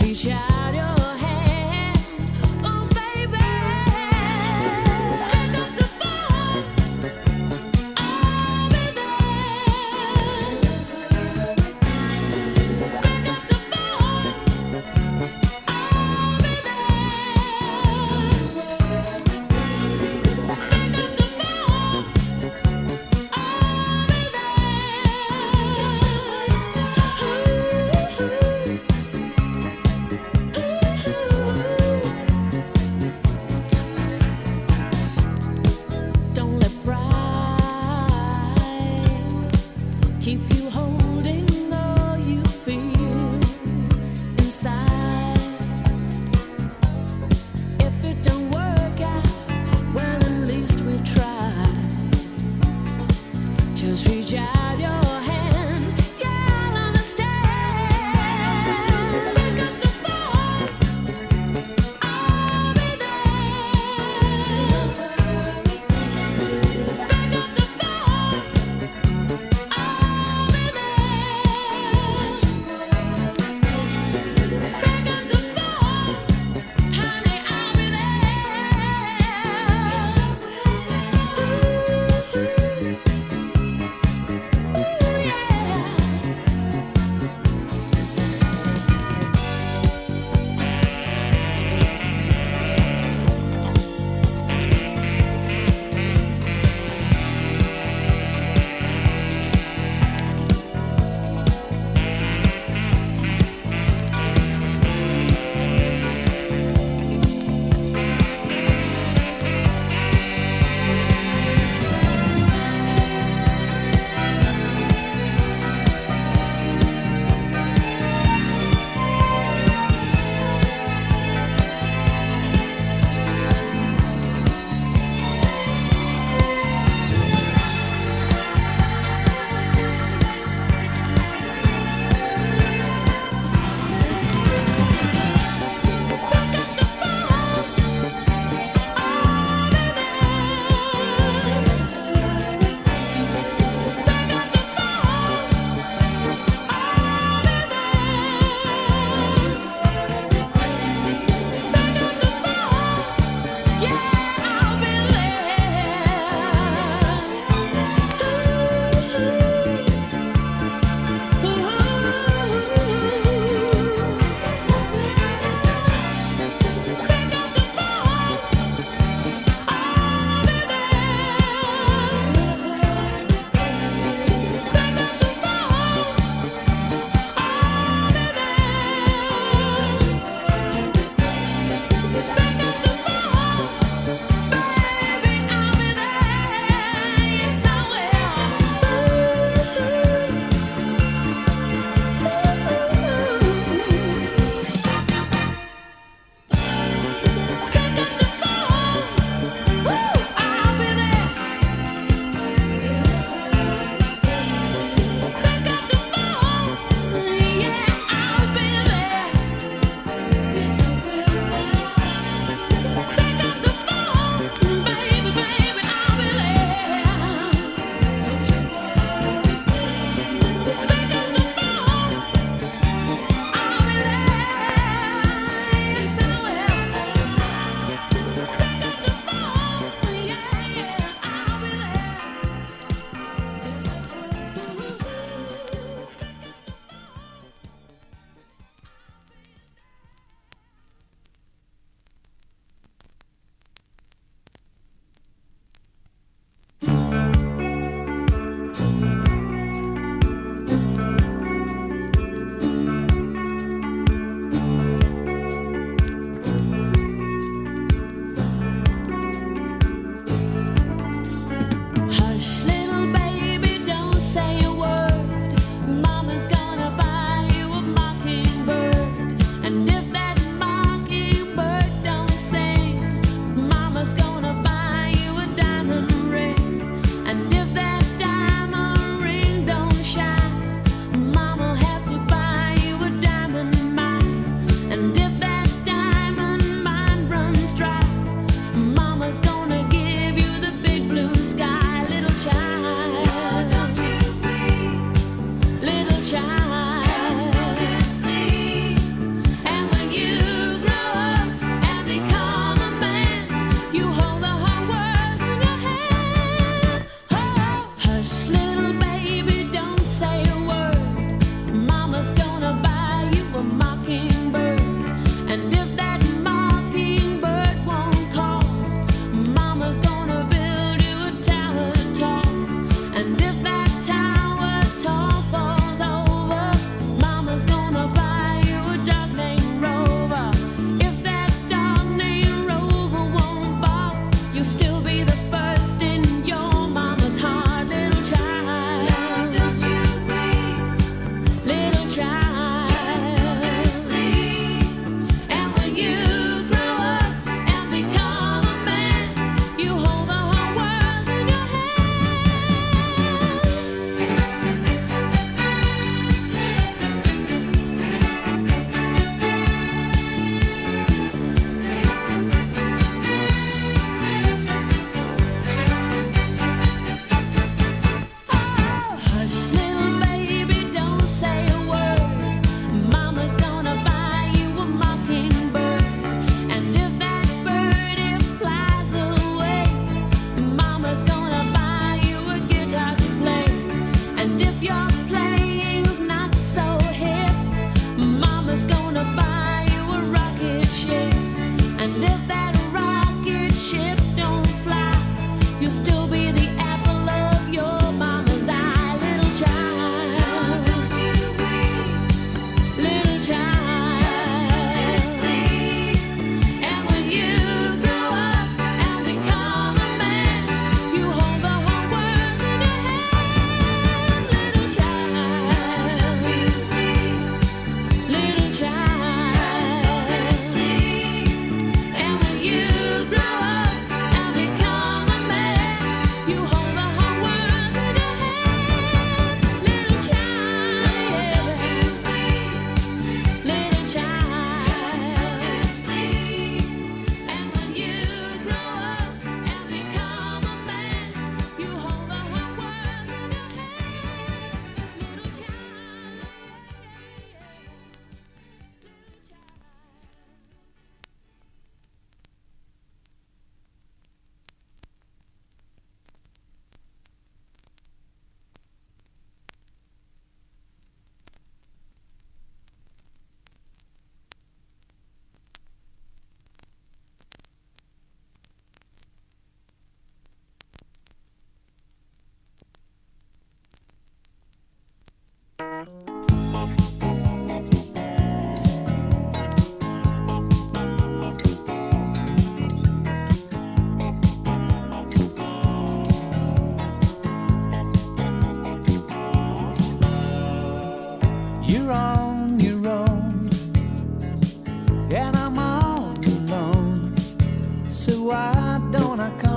Reach out your hand, oh baby. Pick up the phone, I'll be there. Pick up the phone, I'll be there. Pick up the phone, I'll be there. Ooh.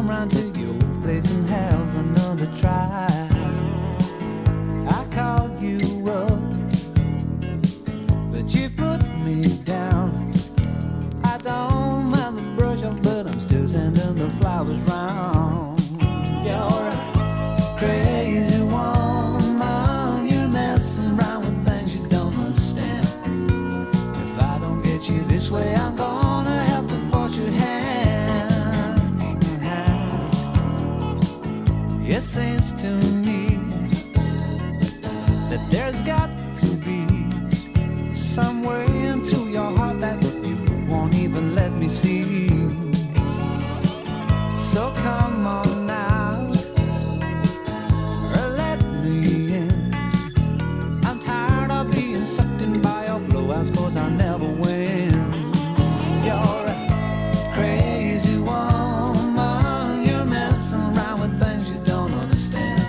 round to your place and have another try. I called you up, but you put me down. I don't mind the brush up, but I'm still sending the flowers round. You're a crazy woman, you're messing around with things you don't understand. If I don't get you this way, I'm gonna have to force your hand. It seems to me that there's got to be somewhere into your heart that you won't even let me see. So come on now, or let me in. I'm tired of being sucked in by your blowouts, 'cause I never win. You're a crazy woman, you're messing around with things you don't understand.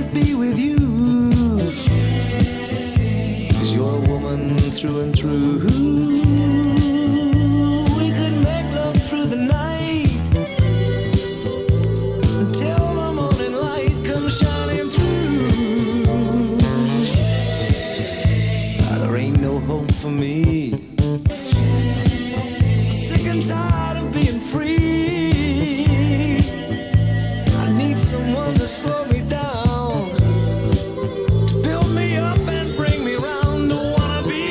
wanna be with you. 'Cause you're a woman through and through. We could make love through the night until the morning light comes shining through. There ain't no hope for me. Sick and tired of being free. I need someone to slow me down, to build me up and bring me round to wanna be.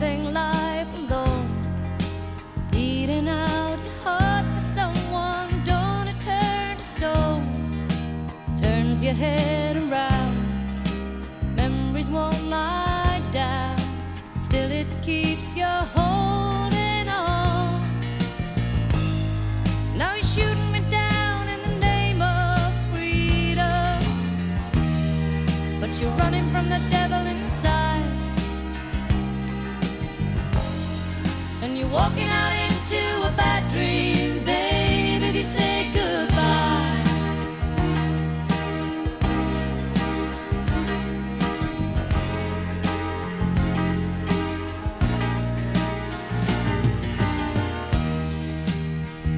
living life alone, eating out your heart for someone, don't it turn to stone, turns your head around, memories won't lie down, still it keeps you holding on. Now you're shooting me down in the name of freedom, but you're running from the devil inside, and you're walking out into a bad dream, baby, if you say goodbye.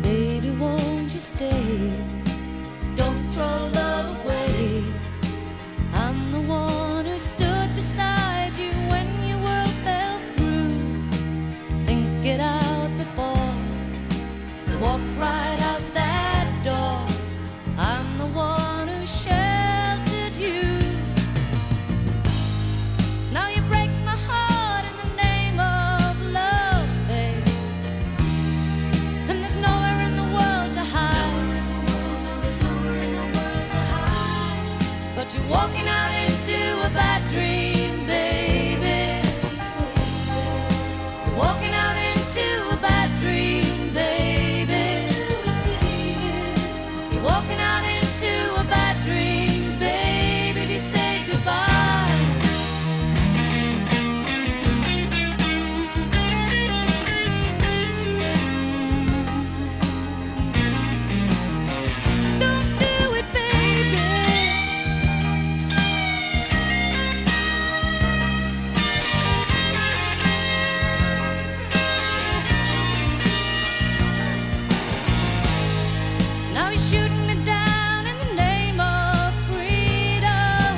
Baby, won't you stay? Don't throw love away. I'm the one who stood beside you when your world fell through. Think it out before you walk right out that door. I'm the one who sheltered you. Now you break my heart in the name of love, babe. And there's nowhere in the world to hide. There's nowhere in the world to hide. But you're walking out into a bad dream, baby. You're walking out into a bad dream, baby. You're walking out into a bad dream, baby, if you say goodbye. Don't do it, baby. Now you're shooting me down in the name of freedom,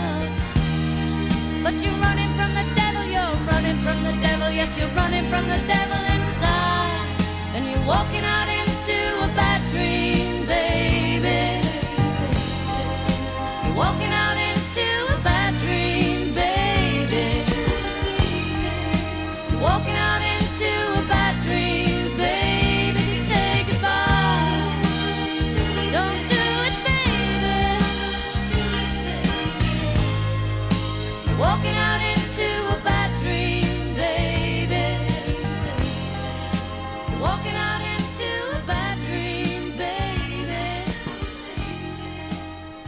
but you're running from the devil, you're running from the devil, yes, you're running from the devil inside, and you're walking out into a bad dream, baby. You're walking out into a bad dream, baby. You're walking out into a bad dream, baby, you say goodbye. Don't do it, baby. You're walking out into a bad dream, baby. You're walking out into a bad dream, baby.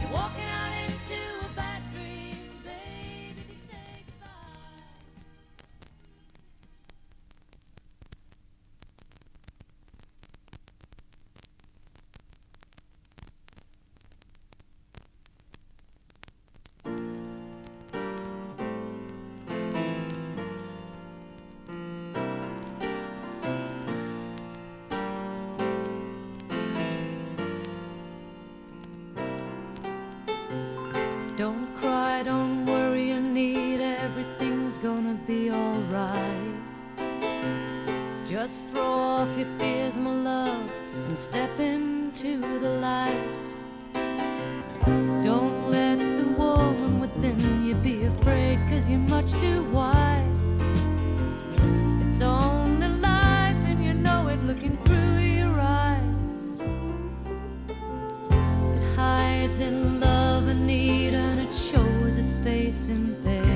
You're walking out into a bad dream, baby. You say goodbye. Don't cry, don't worry, Anita, everything's gonna be alright. Just throw off your fears, my love, and step into the light. Don't let the woman within you be afraid, 'cause you're much too wise. It's only life, and you know it looking through your eyes. It hides in love, Anita, and it shows its face in pain.